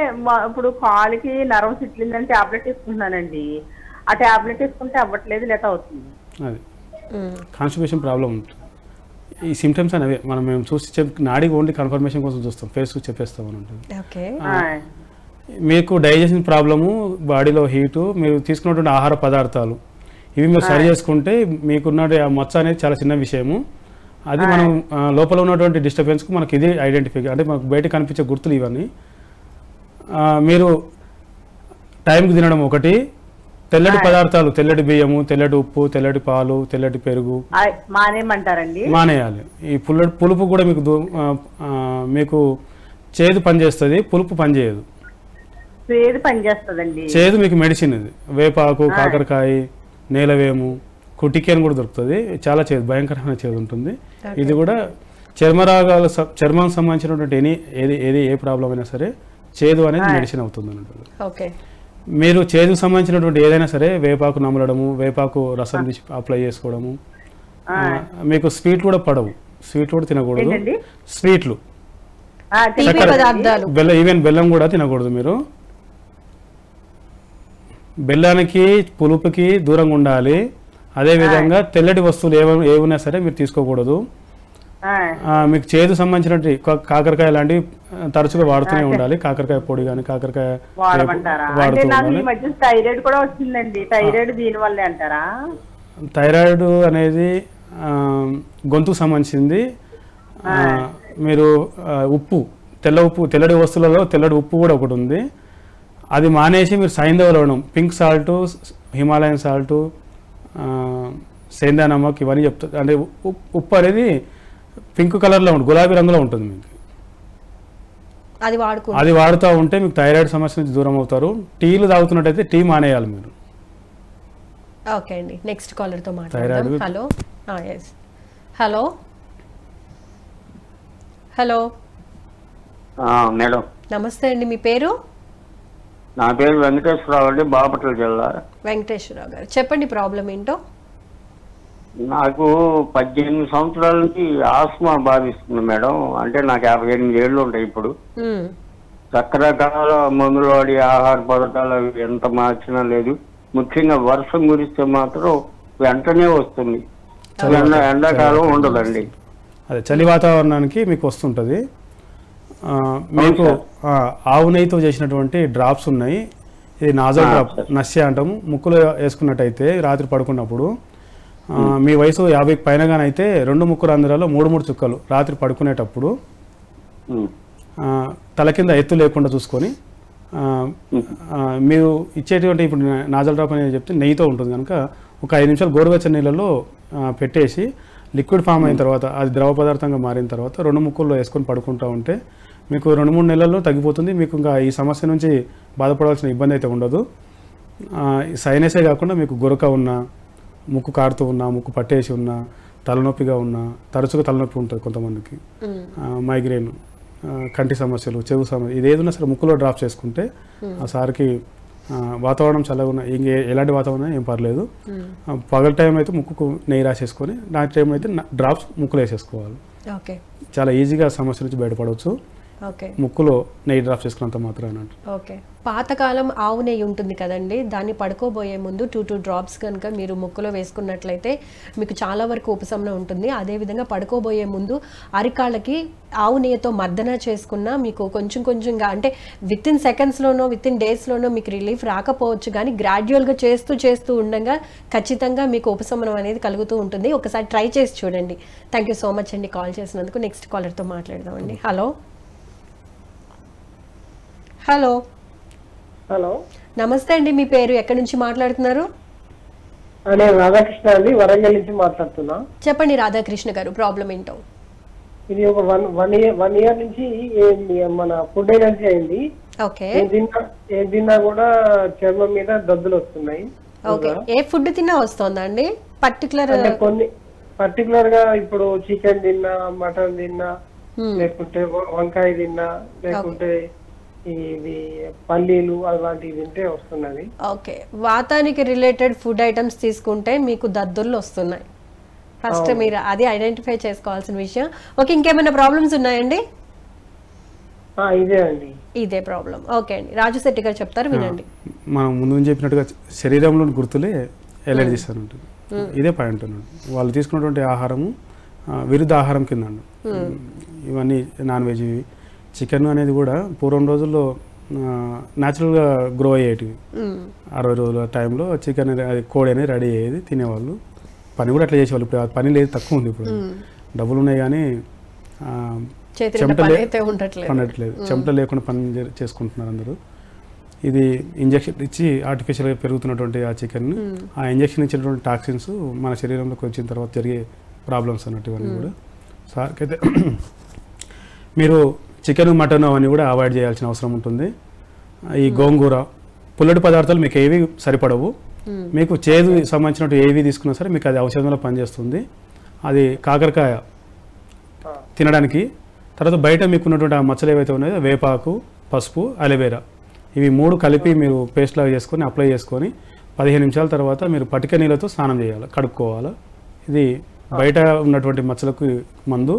ఇప్పుడు కాలుకి నరం సిట్లిందని టాబ్లెట్ తీసుకుంటున్నానండి. ఆ టాబ్లెట్ తీసుకుంటే అవ్వట్లేదు, లేట్ అవుతుంది. అది కాన్స్టిపేషన్ ప్రాబ్లం ఉంటుంది. ఈ సిమ్టమ్స్ అనేవి మనం మేము చూసి నాడికి ఓన్లీ కన్ఫర్మేషన్ కోసం చూస్తాం, ఫేస్ చెప్పేస్తాం అని ఉంటుంది. మీకు డైజెషన్ ప్రాబ్లము, బాడీలో హీటు, మీరు తీసుకున్నటువంటి ఆహార పదార్థాలు ఇవి మీరు సరి చేసుకుంటే మీకున్న ఆ మచ్చ అనేది చాలా చిన్న విషయము. అది మనం లోపల ఉన్నటువంటి డిస్టర్బెన్స్కు మనకి ఇది ఐడెంటిఫై, అంటే మనకు బయట కనిపించే గుర్తులు ఇవన్నీ. మీరు టైంకి తినడం ఒకటి, తెల్లటి పదార్థాలు, తెల్లటి బియ్యము, తెల్లటి ఉప్పు, తెల్లటి పాలు, తెల్లటి పెరుగు మానేయమంటారండి? మానేయాలి. ఈ పులుపు కూడా మీకు చేదు పనిచేస్తుంది, పులుపు పనిచేయదు. చేదు మీకు మెడిసిన్. ఇది వేపాకు, కాకరకాయ, నేలవేము, కుటికేన్ కూడా దొరుకుతుంది. చాలా చేదు, భయంకరమైన చేదు ఉంటుంది. ఇది కూడా చర్మం సంబంధించినటువంటి ఏ ప్రాబ్లం అయినా సరే చేదు అనేది మెడిసిన్ అవుతుంది అన్నట్టు. మీరు చేదుకు సంబంధించినటువంటి ఏదైనా సరే వేపాకు నమలడము, వేపాకు రసం తీసి అప్లై చేసుకోవడము. మీకు స్వీట్లు కూడా పడవు, స్వీట్లు కూడా తినకూడదు. స్వీట్లు, ఈవెన్ బెల్లం కూడా తినకూడదు. మీరు బెల్లానికి, పులుపుకి దూరంగా ఉండాలి. అదేవిధంగా తెల్లటి వస్తువులు ఏమైనా సరే మీరు తీసుకోకూడదు. మీకు చేదు సంబంధించినటువంటి కాకరకాయ లాంటివి తరచుగా వాడుతూనే ఉండాలి. కాకరకాయ పొడి కానీ కాకరకాయ థైరాయిడ్ అనేది గొంతుకు సంబంధించింది. మీరు ఉప్పు, తెల్లటి వస్తువులలో తెల్లటి ఉప్పు కూడా ఒకటి ఉంది. అది మానేసి మీరు సైంధవ లవణం, pink salt, Himalayan salt, సేందా Namak ఇవన్నీ చెప్తారు. అంటే ఉప్పు అనేది పింక్ కలర్లో ఉంటుంది, గులాబీ రంగులో ఉంటుంది. మీకు అది వాడుతూ ఉంటే మీకు థైరాయిడ్ సమస్య నుంచి దూరం అవుతారు. టీలు తాగుతున్నట్టయితే టీ మానేయాలి మీరు. ఓకే అండి, నెక్స్ట్ కాలర్తో మాట్లాడదాం. హలో హలో హలో మేడం, నమస్తే అండి, మీ పేరు? నా పేరు వెంకటేశ్వరరావు అండి, బాపట్ల జిల్లా. వెంకటేశ్వరరావు గారు, చెప్పండి ప్రాబ్లం ఏంటో. నాకు 18 సంవత్సరాల నుంచి ఆస్మా బాధిస్తుంది మేడం. అంటే నాకు 58 ఏళ్ళు ఉంటాయి ఇప్పుడు. రకరకాల మందులు వాడి ఆహార పదార్థాలు అవి ఎంత మార్చినా లేదు. ముఖ్యంగా వర్షం కురిస్తే మాత్రం వెంటనే వస్తుంది, ఎండాకాలం ఉండదండి. అదే చలి వాతావరణానికి మీకు వస్తుంటుంది. మీకు ఆవు నెయ్యితో చేసినటువంటి డ్రాప్స్ ఉన్నాయి. ఇది నాజల్ డ్రాప్, నస్య అంటాము. ముక్కులో వేసుకున్నట్టయితే రాత్రి పడుకున్నప్పుడు మీ వయసు 50 పైనగానైతే 2 ముక్కు రంధ్రాల్లో 3 చుక్కలు రాత్రి పడుకునేటప్పుడు తల కింద ఎత్తు లేకుండా చూసుకొని మీరు ఇచ్చేటువంటి ఇప్పుడు నాజల్ డ్రాప్ అనేది చెప్తే నెయ్యితో ఉంటుంది కనుక ఒక 5 నిమిషాలు గోరువెచ్చని నీళ్ళలో పెట్టేసి లిక్విడ్ ఫామ్ అయిన తర్వాత అది ద్రవ పదార్థంగా మారిన తర్వాత 2 ముక్కుల్లో వేసుకొని పడుకుంటూ ఉంటే మీకు 2-3 నెలల్లో తగ్గిపోతుంది. మీకు ఇంకా ఈ సమస్య నుంచి బాధపడాల్సిన ఇబ్బంది అయితే ఉండదు. సైనసే కాకుండా మీకు గురక ఉన్నా, ముక్కు కారుతూ ఉన్నా, ముక్కు పట్టేసి ఉన్నా, తలనొప్పిగా ఉన్నా, తరచుగా తలనొప్పి ఉంటుంది కొంతమందికి, మైగ్రేన్ కంటి సమస్యలు, చెవు సమస్యలు, ఇది ఏదైనా సరే ముక్కులో డ్రాప్ చేసుకుంటే ఆ సార్కి వాతావరణం చల్లగా ఉన్న ఎలాంటి వాతావరణం ఏం పర్లేదు. పగల టైం అయితే ముక్కుకు నెయ్యి రాసేసుకొని, నైట్ టైం అయితే డ్రాప్స్ ముక్కులో వేసేసుకోవాలి. ఓకే, చాలా ఈజీగా సమస్య నుంచి బయటపడవచ్చు ఓకే, ముక్కులో నెయ్యి డ్రాప్ చేసుకున్నంత మాత్రం. ఓకే. పాతకాలం ఆవు నెయ్యి ఉంటుంది కదండి, దాన్ని పడుకోబోయే ముందు 2 డ్రాప్స్ కనుక మీరు ముక్కులో వేసుకున్నట్లయితే మీకు చాలా వరకు ఉపశమనం ఉంటుంది. అదేవిధంగా పడుకోబోయే ముందు అరికాళ్ళకి ఆవు నెయ్యితో మర్దన చేసుకున్నా మీకు కొంచెంగా అంటే విత్ ఇన్ సెకండ్స్లోనో విత్ ఇన్ డేస్లోనో మీకు రిలీఫ్ రాకపోవచ్చు, కానీ గ్రాడ్యువల్గా చేస్తూ ఉండగా ఖచ్చితంగా మీకు ఉపశమనం అనేది కలుగుతూ ఉంటుంది. ఒకసారి ట్రై చేసి చూడండి. థ్యాంక్ యూ సో మచ్ అండి కాల్ చేసినందుకు. నెక్స్ట్ కాలర్తో మాట్లాడదామండి. హలో హలో హలో, నమస్తే అండి. మీ పేరు, ఎక్కడి నుంచి మాట్లాడుతున్నారు? నేను రాధాకృష్ణ అండి, వరంగల్ నుంచి మాట్లాడుతున్నా. చెప్పండి రాధాకృష్ణ గారు, ప్రాబ్లం ఏంటో. ఇది ఒక వన్ ఇయర్ నుంచి మన ఫుడ్ ఎలర్జీ అయింది. ఓకే, ఏం తిన్నా కూడా చర్మం మీద దద్దులు వస్తున్నాయి. ఓకే, ఏ ఫుడ్ తిన్నా వస్తుందా అండి? కొన్ని పర్టికులర్ గా ఇప్పుడు చికెన్ తిన్నా, మటన్ తిన్నా, లేకుంటే వంకాయ తిన్నా, లేకుంటే ఇవి పల్లీలు అలాంటివి తింటే వస్తున్నది. ఓకే, వాతానికి రిలేటెడ్ ఫుడ్ ఐటమ్స్ తీసుకుంటే మీకు దద్దుర్లు వస్తున్నాయి. ఫస్ట్ మీరు అది ఐడెంటిఫై చేసుకోవాల్సిన విషయం. ఓకే, ఇంకేమైనా ప్రాబ్లమ్స్ ఉన్నాయండి? ఇదే అండి, ఇదే ప్రాబ్లం. ఓకే అండి, రాజు శెట్టి గారు చెప్తారు, వినండి. మనం ముందు చెప్పినట్టుగా శరీరంలోని గుర్తులే ఎలర్జీస్ అని ఉంటుంది. ఇదే పాయింట్ అన్నాడు. వాళ్ళు తీసుకున్నటువంటి ఆహారము విరుద్ధ ఆహారం కింద ఇవన్నీ నాన్ వెజ్, చికెన్ అనేది కూడా పూర్వం రోజుల్లో న్యాచురల్గా గ్రో అయ్యేటివి. 60 రోజుల టైంలో చికెన్ అది కోడి అనేది రెడీ అయ్యేది, తినేవాళ్ళు. పని కూడా అట్లా చేసేవాళ్ళు. ఇప్పుడు పని లేదు, తక్కువ ఉంది. ఇప్పుడు డబ్బులు ఉన్నాయి కానీ పండట్లేదు, చెమట లేకుండా పని చేసుకుంటున్నారు అందరూ. ఇది ఇంజెక్షన్ ఇచ్చి ఆర్టిఫిషియల్గా పెరుగుతున్నటువంటి ఆ చికెన్, ఆ ఇంజెక్షన్ ఇచ్చినటువంటి టాక్సిన్స్ మన శరీరంలోకి వచ్చిన తర్వాత జరిగే ప్రాబ్లమ్స్ అన్నట్టు ఇవన్నీ కూడా. సార్కైతే మీరు చికెన్, మటన్ అవన్నీ కూడా అవాయిడ్ చేయాల్సిన అవసరం ఉంటుంది. ఈ గోంగూర, పుల్లటి పదార్థాలు మీకు ఏవి సరిపడవు. మీకు చేదు సంబంధించినట్టు ఏవి తీసుకున్నా సరే మీకు అది ఔషధంలో పనిచేస్తుంది. అది కాకరకాయ తినడానికి, తర్వాత బయట మీకు ఉన్నటువంటి ఆ మచ్చలు ఏవైతే ఉన్నాయో వేపాకు, పసుపు, అలోవెరా, ఇవి 3 కలిపి మీరు పేస్ట్ లాగా చేసుకొని అప్లై చేసుకొని 15 నిమిషాల తర్వాత మీరు పటిక నీళ్ళతో స్నానం చేయాలి, కడుక్కోవాలి. ఇది బయట ఉన్నటువంటి మచ్చలకు మందు.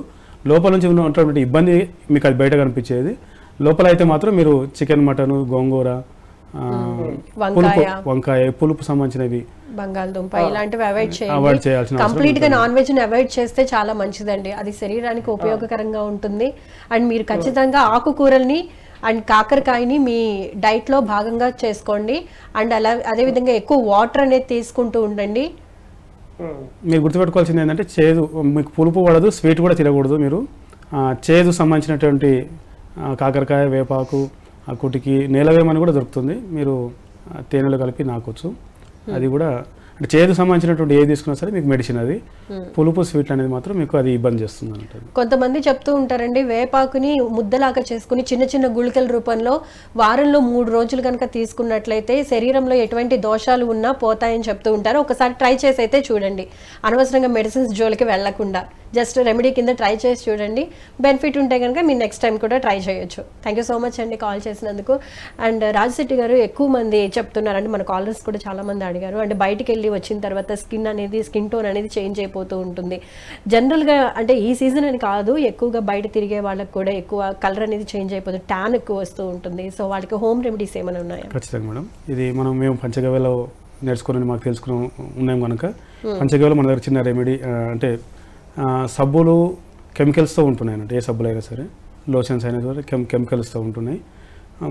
లోపల నుంచి ఉన్నటువంటి ఇబ్బంది మీకు అది బయట కనిపించేది. లోపల అయితే మాత్రం మీరు చికెన్, మటన్, గోంగూర, వంకాయ, పులుపు సంబంధించినవి, బంగాళదుంప ఇలాంటివి అవాయిడ్ చేయాలి. కంప్లీట్ గా నాన్ వెజ్ ని అవాయిడ్ చేస్తే చాలా మంచిదండి. అది శరీరానికి ఉపయోగకరంగా ఉంటుంది. అండ్ మీరు ఖచ్చితంగా ఆకుకూరల్ని అండ్ కాకరకాయని మీ డైట్ లో భాగంగా చేసుకోండి. అండ్ అదేవిధంగా ఎక్కువ వాటర్ అనేది తీసుకుంటూ ఉండండి. మీరు గుర్తుపెట్టుకోవాల్సింది ఏంటంటే చేదు మీకు పులుపు పడదు, స్వీట్ కూడా తినకూడదు. మీరు చేదు సంబంధించినటువంటి కాకరకాయ, వేపాకు, కుటికి, నేలవేమని కూడా దొరుకుతుంది. మీరు తేనెలో కలిపి నాకొచ్చు. అది కూడా అంటే చేదు సంబంధించినటువంటి ఏది తీసుకున్నా సరే మీకు మెడిసిన్. అది పులుపు, స్వీట్ అనేది మాత్రం మీకు అది ఇబ్బంది చేస్తుంది అన్నట్టు. కొంతమంది చెప్తూ ఉంటారండి, వేపాకుని ముద్దలాగా చేసుకుని చిన్న చిన్న గుళికల రూపంలో వారంలో 3 రోజులు కనుక తీసుకున్నట్లయితే శరీరంలో ఎటువంటి దోషాలు ఉన్నా పోతాయని చెప్తూ ఉంటారు. ఒకసారి ట్రై చేసి అయితే చూడండి, అనవసరంగా మెడిసిన్స్ జోలికి వెళ్లకుండా జస్ట్ రెమెడీ కింద ట్రై చేసి చూడండి. బెనిఫిట్ ఉంటే కనుక మీరు నెక్స్ట్ టైం కూడా ట్రై చేయొచ్చు. థ్యాంక్ యూ సో మచ్ అండి కాల్ చేసినందుకు. అండ్ రాజశెట్టి గారు, ఎక్కువ మంది చెప్తున్నారండి, మన కాలర్స్ కూడా చాలా మంది అడిగారు. అంటే బయటికి వెళ్ళి వచ్చిన తర్వాత స్కిన్ టోన్ అనేది చేంజ్ అయిపోతూ ఉంటుంది. జనరల్గా అంటే ఈ సీజన్ అని కాదు, ఎక్కువగా బయట తిరిగే వాళ్ళకి కూడా ఎక్కువ కలర్ అనేది చేంజ్ అయిపోతుంది, ట్యాన్ ఎక్కువ వస్తూ ఉంటుంది. సో వాళ్ళకి హోమ్ రెమెడీస్ ఏమైనా ఉన్నాయా? ఖచ్చితంగా మేడం. ఇది మేము పంచగవ్యలో నేర్చుకుని మాకు తెలుసుకుని ఉన్నాం కనుక పంచగవ్యలో మన దగ్గర చిన్న రెమెడీ అంటే సబ్బులు కెమికల్స్తో ఉంటున్నాయి అన్నట్టు. ఏ సబ్బులు అయినా సరే, లోషన్స్ అయినా సరే కెమికల్స్తో ఉంటున్నాయి.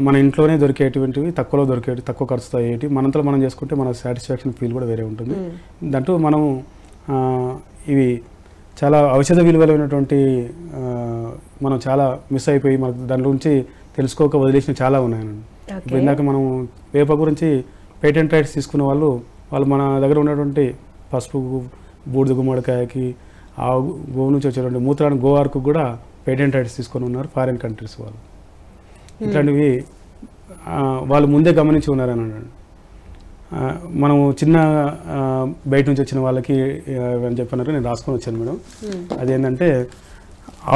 మన ఇంట్లోనే దొరికేటువంటివి, తక్కువలో దొరికేవి, తక్కువ ఖర్చుతో అయ్యేవి మనంతలో మనం చేసుకుంటే మన సాటిస్ఫాక్షన్ ఫీల్ కూడా వేరే ఉంటుంది. దాంట్లో మనం ఇవి చాలా ఔషధ విలువలైనటువంటి మనం చాలా మిస్ అయిపోయి మనకు దాని గురించి తెలుసుకోక వదిలేసిన చాలా ఉన్నాయండి. ఇప్పుడు ఇందాక మనం వేప గురించి పేటెంట్ రైట్స్ తీసుకున్న వాళ్ళు మన దగ్గర ఉన్నటువంటి పసుపు, బూడిద గుమ్మడికాయకి, ఆ గోవు నుంచి వచ్చేటువంటి మూత్రాన్ని గోవార్కు కూడా పేటెంట్ రైట్స్ తీసుకొని ఉన్నారు ఫారిన్ కంట్రీస్ వాళ్ళు. ఇట్లాంటివి వాళ్ళు ముందే గమనించి ఉన్నారని అన్నాడు. మనము చిన్న బయట నుంచి వచ్చిన వాళ్ళకి అని చెప్పన్నారు, నేను రాసుకొని వచ్చాను మేడం. అదేంటంటే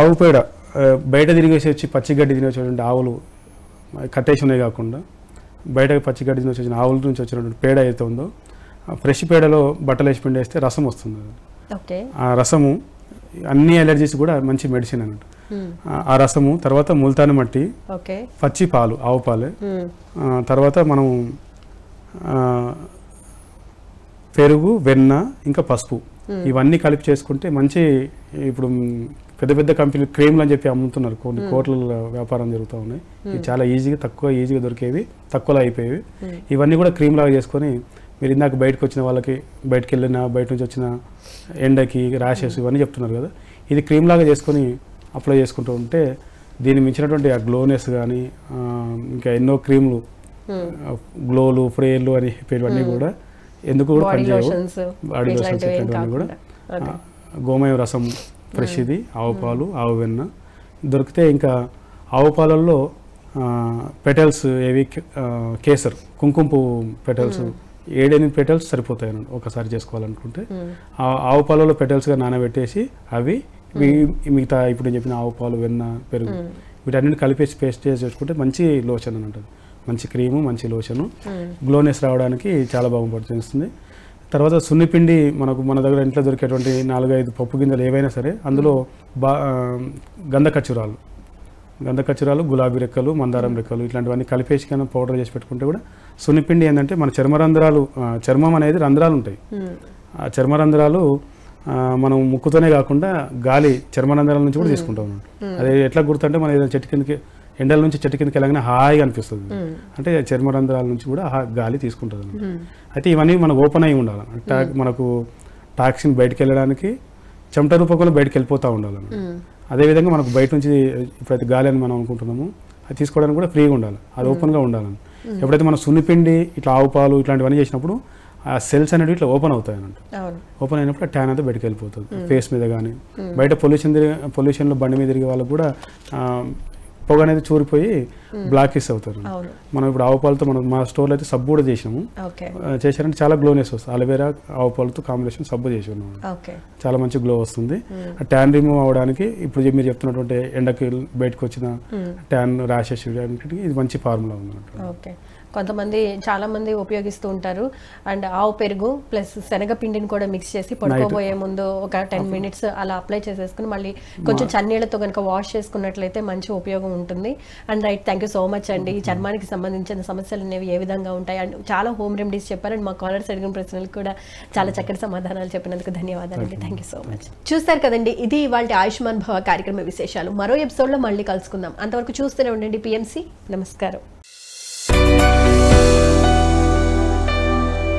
ఆవు పేడ బయట తిరిగేసి వచ్చి పచ్చిగడ్డి తినేటువంటి ఆవులు కట్టేసి ఉన్నాయి కాకుండా బయట పచ్చిగడ్డి తినేసి వచ్చిన ఆవుల నుంచి వచ్చినటువంటి పేడ అయితే ఉందో ఫ్రెష్ పేడలో బట్టలు వేసి పిండేస్తే రసం వస్తుంది. ఆ రసము అన్ని ఎలర్జీస్ కూడా మంచి మెడిసిన్ అన్నట్టు. ఆ రసము తర్వాత ముల్తాని మట్టి, పచ్చి పాలు, ఆవు పాలే, తర్వాత మనం పెరుగు, వెన్న, ఇంకా పసుపు ఇవన్నీ కలిపి చేసుకుంటే మంచి, ఇప్పుడు పెద్ద పెద్ద కంపెనీలు క్రీమ్లు అని చెప్పి అమ్ముతున్నారు, కొన్ని కోట్ల వ్యాపారం జరుగుతూ ఉన్నాయి. ఇవి చాలా ఈజీగా దొరికేవి, తక్కువలో అయిపోయేవి. ఇవన్నీ కూడా క్రీమ్ లాగా చేసుకొని మీరు ఇందాక బయటకు వచ్చిన వాళ్ళకి, బయటకు వెళ్ళిన బయట నుంచి వచ్చిన ఎండకి ర్యాషెస్ ఇవన్నీ చెప్తున్నారు కదా, ఇది క్రీమ్ లాగా చేసుకొని అప్లై చేసుకుంటూ ఉంటే దీన్ని మించినటువంటి ఆ గ్లోనెస్ కానీ ఇంకా ఎన్నో క్రీమ్లు, గ్లోలు, ఫ్రేర్లు అని చెప్పేవన్నీ కూడా ఎందుకు కూడా పనిచేయవు. బాడీ లోషన్స్ ఇట్లాంటివన్నీ కూడా గోమయం రసం ఫ్రెష్, ఇది ఆవు పాలు, ఆవు వెన్న దొరికితే, ఇంకా ఆవు పాలల్లో పెటల్స్ ఏవి, కేసర్, కుంకుమ పువ్వు పెటల్స్ 7-8 పెటల్స్ సరిపోతాయి అన్నమాట ఒకసారి చేసుకోవాలనుకుంటే. ఆవు పాలలో పెటల్స్గా నానబెట్టేసి అవి మిగతా ఇప్పుడు నేను చెప్పిన ఆవు పాలు, వెన్న, పెరుగు వీటన్నిటిని కలిపేసి పేస్ట్ చేసి చేసుకుంటే మంచి లోషన్ అని ఉంటుంది. మంచి క్రీము, మంచి లోషను, గ్లోనెస్ రావడానికి చాలా బాగుపడుతుంది. తర్వాత సున్నిపిండి మన దగ్గర ఇంట్లో దొరికేటువంటి 4-5 పప్పు గింజలు ఏవైనా సరే అందులో గంధకచ్చురాలు, గులాబీ రెక్కలు, మందారం రెక్కలు ఇట్లాంటివన్నీ కలిపేసి కానీ పౌడర్ చేసి పెట్టుకుంటే కూడా సున్నిపిండి ఏంటంటే మన చర్మరంధ్రాలు, చర్మం అనేది రంధ్రాలు ఉంటాయి. ఆ చర్మరంధ్రాలు మనం ముక్కుతోనే కాకుండా గాలి చర్మరంధ్రాల నుంచి కూడా తీసుకుంటాం. అదే ఎట్లా గుర్తుంటే మన ఏదైనా చెట్టు కిందకి, ఎండల నుంచి చెట్టు కిందకి వెళ్ళగానే హాయిగా అనిపిస్తుంది, అంటే చర్మరంధ్రాల నుంచి కూడా గాలి తీసుకుంటుంది. అయితే ఇవన్నీ మనకు ఓపెన్ అయి ఉండాలి. మనకు టాక్సిన్ బయటకు వెళ్ళడానికి చెమట రూపంలో బయటకు వెళ్ళిపోతూ ఉండాలి. అదేవిధంగా మనకు బయట నుంచి ఎప్పుడైతే గాలి అని మనం అనుకుంటున్నామో అది తీసుకోవడానికి కూడా ఫ్రీగా ఉండాలి, అది ఓపెన్గా ఉండాలని. ఎప్పుడైతే మనం సున్నిపిండి, ఇట్లా ఆవు పాలు ఇట్లాంటివన్నీ చేసినప్పుడు ఆ సెల్స్ అనేవి ఇట్లా ఓపెన్ అవుతాయి అన్నట్టు. ఓపెన్ అయినప్పుడు ఆ ట్యాన్ అంతా బయటకు వెళ్ళిపోతుంది ఫేస్ మీద కానీ. బయట పొల్యూషన్లో బండి మీద తిరిగే వాళ్ళకు కూడా పొగ అనేది చూరిపోయి బ్లాకేజ్ అవుతారు. మనం ఇప్పుడు ఆవు పాలతో మా స్టోర్లో అయితే సబ్బు కూడా చేసినాము. చేశారంటే చాలా గ్లోనెస్ వస్తుంది. అలోవెరా, ఆవు పాలతో కాంబినేషన్ సబ్బు చేసి ఉన్నాము, చాలా మంచి గ్లో వస్తుంది. ట్యాన్ రిమూవ్ అవడానికి ఇప్పుడు మీరు చెప్తున్నటువంటి ఎండకి బయటకు వచ్చిన ట్యాన్ ర్యాషెస్ ఇది మంచి ఫార్ములా ఉంది. చాలా మంది ఉపయోగిస్తూ ఉంటారు. అండ్ ఆవు పెరుగు ప్లస్ శనగపిండిని కూడా మిక్స్ చేసి పడుకోబోయే ముందు ఒక 10 minutes అలా అప్లై చేసేసుకుని మళ్ళీ కొంచెం చన్నీళ్ళతో కనుక వాష్ చేసుకున్నట్లయితే మంచి ఉపయోగం ఉంటుంది. And right, thank you so much అండి. చర్మానికి సంబంధించిన సమస్యలు అనేవి ఏ విధంగా ఉంటాయి అండ్ చాలా హోమ్ రెమెడీస్ చెప్పారు. అండ్ మా కాలర్స్ అడిగిన ప్రశ్నలకు కూడా చాలా చక్కటి సమాధానాలు చెప్పినందుకు ధన్యవాదాలండి. Thank you so much. చూస్తారు కదండి, ఇది ఇవాళ ఆయుష్మాన్ భవ కార్యక్రమ విశేషాలు. మరో ఎపిసోడ్లో మళ్ళీ కలుసుకుందాం. అంతవరకు చూస్తూనే ఉండండి PMC. నమస్కారం.